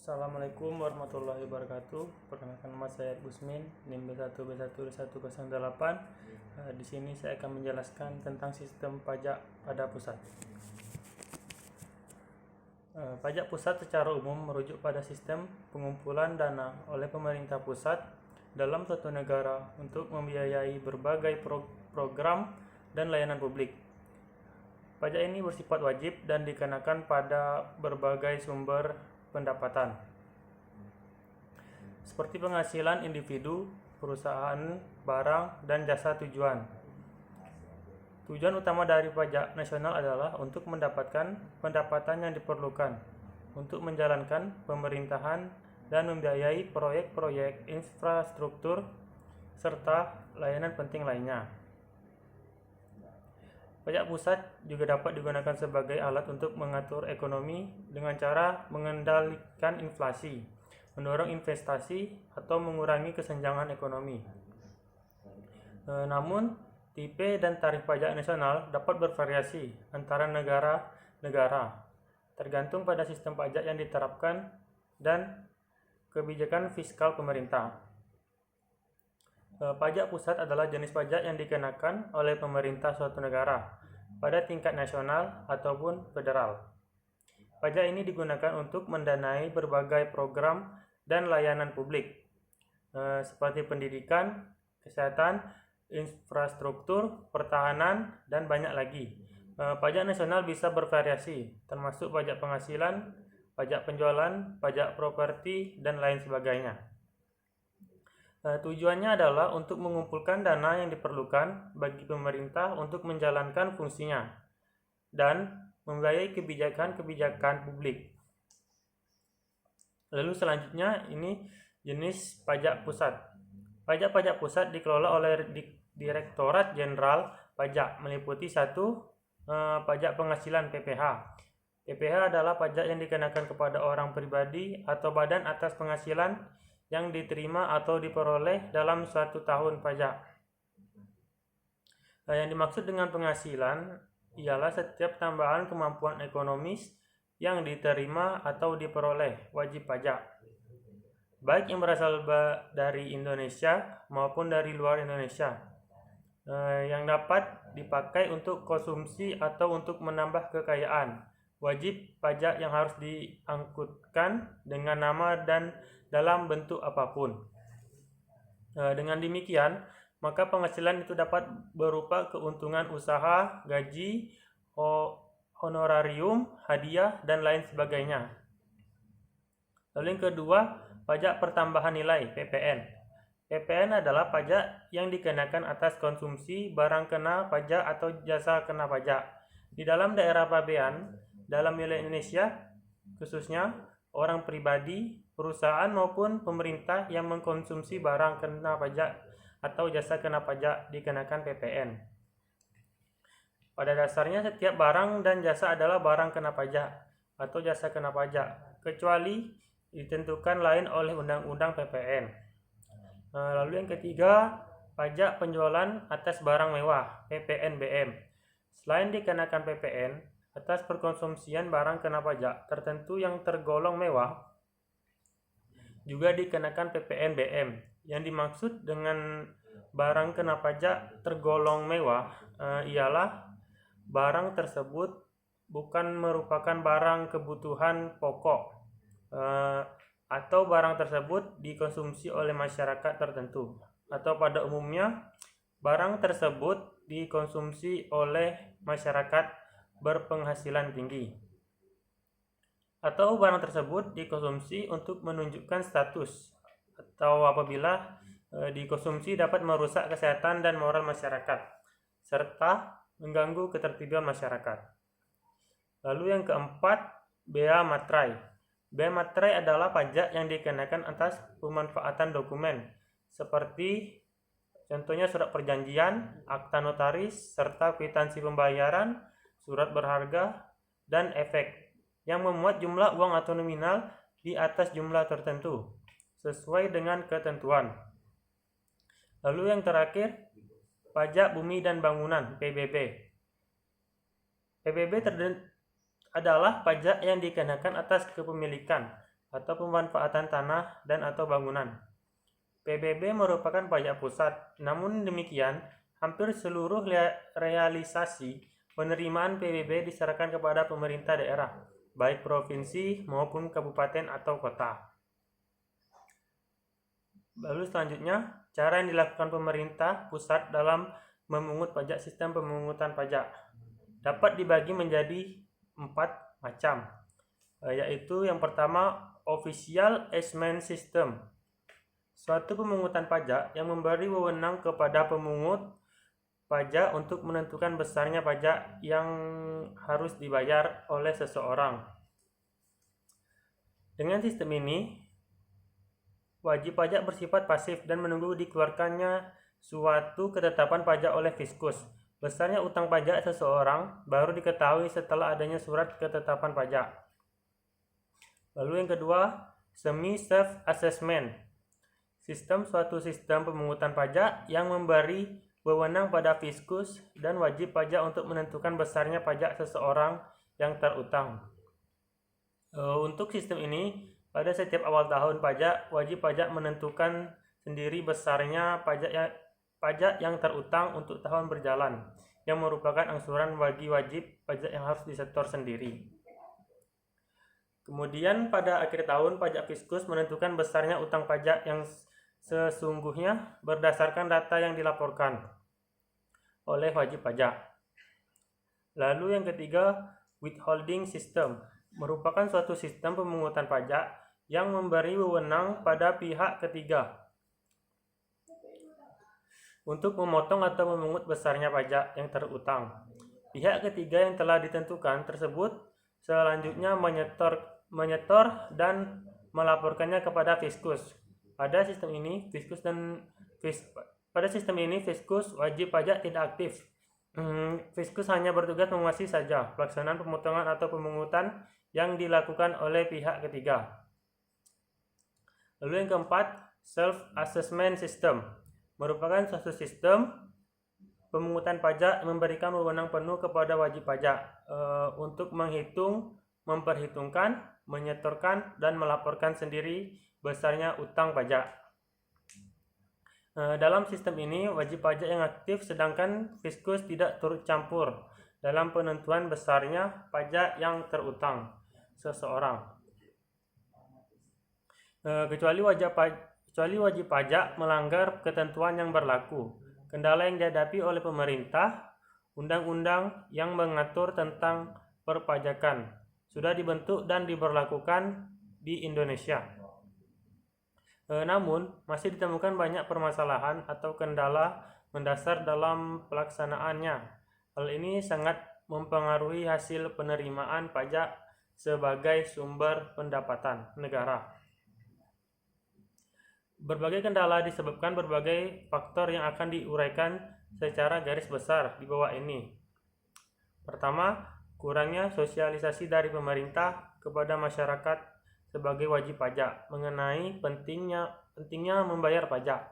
Assalamualaikum warahmatullahi wabarakatuh. Perkenalkan nama saya Gusmin, NIM B1B11008. Di sini saya akan menjelaskan tentang sistem pajak pada pusat. Pajak pusat secara umum merujuk pada sistem pengumpulan dana oleh pemerintah pusat dalam suatu negara untuk membiayai berbagai program dan layanan publik. Pajak ini bersifat wajib dan dikenakan pada berbagai sumber pendapatan, seperti penghasilan individu, perusahaan, barang, dan jasa tujuan. Tujuan utama dari pajak nasional adalah untuk mendapatkan pendapatan yang diperlukan untuk menjalankan pemerintahan dan membiayai proyek-proyek infrastruktur serta layanan penting lainnya. Pajak pusat juga dapat digunakan sebagai alat untuk mengatur ekonomi dengan cara mengendalikan inflasi, mendorong investasi, atau mengurangi kesenjangan ekonomi. Namun, tipe dan tarif pajak nasional dapat bervariasi antara negara-negara, tergantung pada sistem pajak yang diterapkan dan kebijakan fiskal pemerintah. Pajak pusat adalah jenis pajak yang dikenakan oleh pemerintah suatu negara pada tingkat nasional ataupun federal. Pajak ini digunakan untuk mendanai berbagai program dan layanan publik, seperti pendidikan, kesehatan, infrastruktur, pertahanan, dan banyak lagi. Pajak nasional bisa bervariasi, termasuk pajak penghasilan, pajak penjualan, pajak properti, dan lain sebagainya. Tujuannya adalah untuk mengumpulkan dana yang diperlukan bagi pemerintah untuk menjalankan fungsinya dan membiayai kebijakan-kebijakan publik. Lalu selanjutnya ini jenis pajak pusat. Pajak-pajak pusat dikelola oleh Direktorat Jenderal Pajak, meliputi 1. Pajak penghasilan (PPh). PPh adalah pajak yang dikenakan kepada orang pribadi atau badan atas penghasilan yang diterima atau diperoleh dalam suatu tahun pajak. Yang dimaksud dengan penghasilan ialah setiap tambahan kemampuan ekonomis yang diterima atau diperoleh wajib pajak, baik yang berasal dari Indonesia maupun dari luar Indonesia, yang dapat dipakai untuk konsumsi atau untuk menambah kekayaan. Wajib pajak yang harus diangkutkan dengan nama dan dalam bentuk apapun. Dengan demikian, maka penghasilan itu dapat berupa keuntungan usaha, gaji, honorarium, hadiah, dan lain sebagainya. Lalu yang kedua, pajak pertambahan nilai (PPN). PPN adalah pajak yang dikenakan atas konsumsi barang kena pajak atau jasa kena pajak di dalam daerah pabean dalam wilayah Indonesia, khususnya orang pribadi, perusahaan maupun pemerintah yang mengkonsumsi barang kena pajak atau jasa kena pajak dikenakan PPN. Pada dasarnya setiap barang dan jasa adalah barang kena pajak atau jasa kena pajak, kecuali ditentukan lain oleh Undang-Undang PPN. Lalu yang ketiga, pajak penjualan atas barang mewah (PPNBM). Selain dikenakan PPN atas perkonsumsian barang kena pajak tertentu yang tergolong mewah, juga dikenakan PPNBM. Yang dimaksud dengan barang kena pajak tergolong mewah ialah barang tersebut bukan merupakan barang kebutuhan pokok atau barang tersebut dikonsumsi oleh masyarakat tertentu, atau pada umumnya barang tersebut dikonsumsi oleh masyarakat berpenghasilan tinggi, atau barang tersebut dikonsumsi untuk menunjukkan status, atau apabila dikonsumsi dapat merusak kesehatan dan moral masyarakat serta mengganggu ketertiban masyarakat. Lalu yang keempat, bea materai. Bea materai adalah pajak yang dikenakan atas pemanfaatan dokumen, seperti contohnya surat perjanjian, akta notaris, serta kwitansi pembayaran, surat berharga, dan efek yang memuat jumlah uang atau nominal di atas jumlah tertentu sesuai dengan ketentuan. Lalu yang terakhir, pajak bumi dan bangunan (PBB). PBB adalah pajak yang dikenakan atas kepemilikan atau pemanfaatan tanah dan atau bangunan. PBB merupakan pajak pusat, namun demikian, hampir seluruh realisasi penerimaan PBB diserahkan kepada pemerintah daerah, baik provinsi maupun kabupaten atau kota. Lalu selanjutnya, cara yang dilakukan pemerintah pusat dalam memungut pajak. Sistem pemungutan pajak dapat dibagi menjadi 4 macam, yaitu yang pertama, Official Assessment System. Suatu pemungutan pajak yang memberi wewenang kepada pemungut pajak untuk menentukan besarnya pajak yang harus dibayar oleh seseorang. Dengan sistem ini, wajib pajak bersifat pasif dan menunggu dikeluarkannya suatu ketetapan pajak oleh Fiskus. Besarnya utang pajak seseorang baru diketahui setelah adanya surat ketetapan pajak. Lalu yang kedua, Semi Self-Assessment. Suatu sistem pemungutan pajak yang memberi wewenang pada Fiskus dan wajib pajak untuk menentukan besarnya pajak seseorang yang terutang. Untuk sistem ini, pada setiap awal tahun pajak, wajib pajak menentukan sendiri besarnya pajak yang terutang untuk tahun berjalan, yang merupakan angsuran bagi wajib pajak yang harus disetor sendiri. Kemudian pada akhir tahun, pajak Fiskus menentukan besarnya utang pajak yang sesungguhnya berdasarkan data yang dilaporkan oleh wajib pajak. Lalu yang ketiga, Withholding System merupakan suatu sistem pemungutan pajak yang memberi wewenang pada pihak ketiga untuk memotong atau memungut besarnya pajak yang terutang. Pihak ketiga yang telah ditentukan tersebut selanjutnya menyetor dan melaporkannya kepada Fiskus. Pada sistem ini, Fiskus wajib pajak tidak aktif. Fiskus hanya bertugas mengawasi saja pelaksanaan pemotongan atau pemungutan yang dilakukan oleh pihak ketiga. Lalu yang keempat, Self-Assessment System merupakan suatu sistem pemungutan pajak yang memberikan wewenang penuh kepada wajib pajak untuk menghitung, memperhitungkan, menyetorkan, dan melaporkan sendiri besarnya utang pajak. Dalam sistem ini, wajib pajak yang aktif, sedangkan Fiskus tidak turut campur dalam penentuan besarnya pajak yang terutang seseorang. Kecuali wajib pajak melanggar ketentuan yang berlaku. Kendala yang dihadapi oleh pemerintah, undang-undang yang mengatur tentang perpajakan sudah dibentuk dan diberlakukan di Indonesia. Namun, masih ditemukan banyak permasalahan atau kendala mendasar dalam pelaksanaannya. Hal ini sangat mempengaruhi hasil penerimaan pajak sebagai sumber pendapatan negara. Berbagai kendala disebabkan berbagai faktor yang akan diuraikan secara garis besar di bawah ini. Pertama, kurangnya sosialisasi dari pemerintah kepada masyarakat sebagai wajib pajak mengenai pentingnya membayar pajak.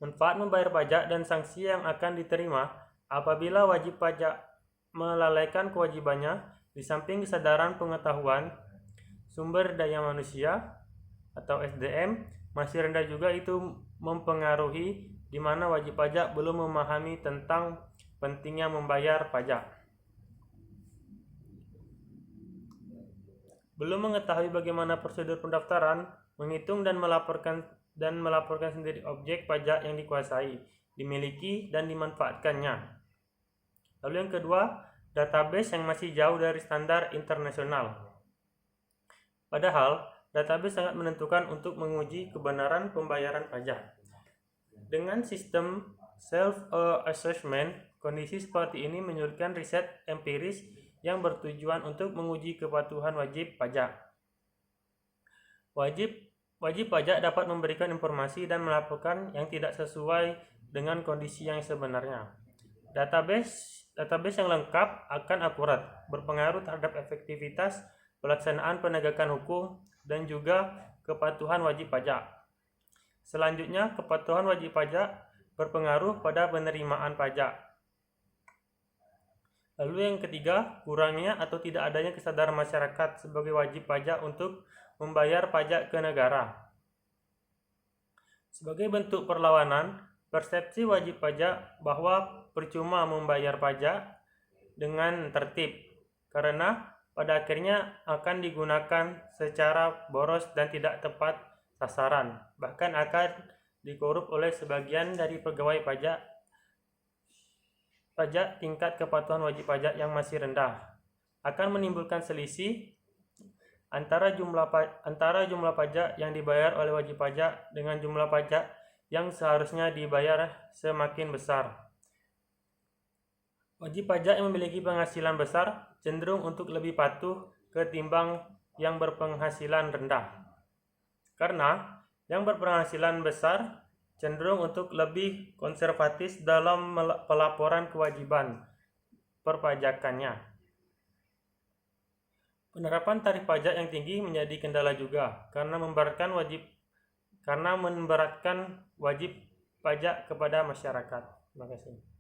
Manfaat membayar pajak dan sanksi yang akan diterima apabila wajib pajak melalaikan kewajibannya, di samping kesadaran pengetahuan sumber daya manusia atau SDM masih rendah juga, itu mempengaruhi di mana wajib pajak belum memahami tentang pentingnya membayar pajak. Belum mengetahui bagaimana prosedur pendaftaran, menghitung dan melaporkan sendiri objek pajak yang dikuasai, dimiliki dan dimanfaatkannya. Lalu yang kedua, database yang masih jauh dari standar internasional. Padahal, database sangat menentukan untuk menguji kebenaran pembayaran pajak. Dengan sistem self-assessment, kondisi seperti ini menyulitkan riset empiris yang bertujuan untuk menguji kepatuhan wajib pajak. Wajib pajak dapat memberikan informasi dan melaporkan yang tidak sesuai dengan kondisi yang sebenarnya. Database yang lengkap akan akurat, berpengaruh terhadap efektivitas pelaksanaan penegakan hukum dan juga kepatuhan wajib pajak. Selanjutnya, kepatuhan wajib pajak berpengaruh pada penerimaan pajak. Lalu yang ketiga, kurangnya atau tidak adanya kesadaran masyarakat sebagai wajib pajak untuk membayar pajak ke negara. Sebagai bentuk perlawanan, persepsi wajib pajak bahwa percuma membayar pajak dengan tertib, karena pada akhirnya akan digunakan secara boros dan tidak tepat sasaran, bahkan akan dikorup oleh sebagian dari pegawai pajak tingkat kepatuhan wajib pajak yang masih rendah, akan menimbulkan selisih antara jumlah pajak yang dibayar oleh wajib pajak dengan jumlah pajak yang seharusnya dibayar semakin besar. Wajib pajak yang memiliki penghasilan besar cenderung untuk lebih patuh ketimbang yang berpenghasilan rendah. Karena yang berpenghasilan besar cenderung untuk lebih konservatif dalam pelaporan kewajiban perpajakannya. Penerapan tarif pajak yang tinggi menjadi kendala juga karena memberatkan wajib pajak kepada masyarakat. Terima kasih.